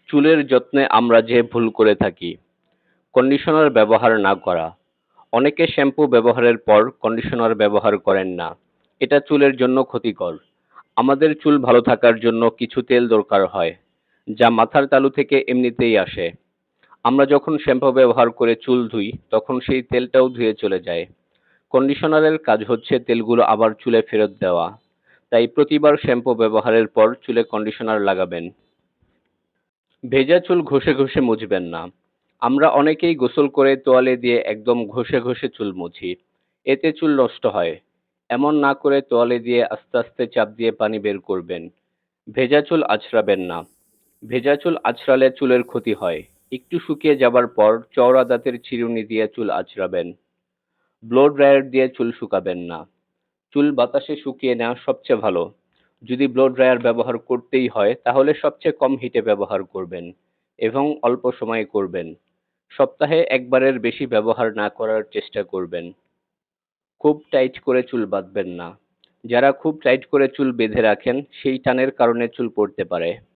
চুলের যত্নে আমরা যে ভুল করে থাকি, কন্ডিশনার ব্যবহার না করা। অনেকে শ্যাম্পু ব্যবহারের পর কন্ডিশনার ব্যবহার করেন না। এটা চুলের জন্য ক্ষতিকর। আমাদের চুল ভালো থাকার জন্য কিছু তেল দরকার হয়, যা মাথার তালু থেকে এমনিতেই আসে। আমরা যখন শ্যাম্পু ব্যবহার করে চুল ধুই, তখন সেই তেলটাও ধুয়ে চলে যায়। কন্ডিশনারের কাজ হচ্ছে তেলগুলো আবার চুলে ফেরত দেওয়া। তাই প্রতিবার শ্যাম্পু ব্যবহারের পর চুলে কন্ডিশনার লাগাবেন। ভেজা চুল ঘষে ঘষে মুছবেন না। আমরা অনেকেই গোসল করে তোয়ালে দিয়ে একদম ঘষে ঘষে চুল মুছি। এতে চুল নষ্ট হয়। এমন না করে তোয়ালে দিয়ে আস্তে আস্তে চাপ দিয়ে পানি বের করবেন। ভেজা চুল আঁচড়াবেন না। ভেজা চুল আঁচড়ালে চুলের ক্ষতি হয়। একটু শুকিয়ে যাবার পর চওড়া দাঁতের চিরুনি দিয়ে চুল আঁচড়াবেন। ব্লো ড্রায়ার দিয়ে চুল শুকাবেন না। চুল বাতাসে শুকিয়ে নেওয়া সবচেয়ে ভালো। যদি ব্লো ড্রায়ার ব্যবহার করতেই হয়, তাহলে সবচেয়ে কম হিটে ব্যবহার করবেন এবং অল্প সময়ে করবেন। সপ্তাহে একবারের বেশি ব্যবহার না করার চেষ্টা করবেন। খুব টাইট করে চুল বাঁধবেন না। যারা খুব টাইট করে চুল বেঁধে রাখেন, সেই টানের কারণে চুল পড়তে পারে।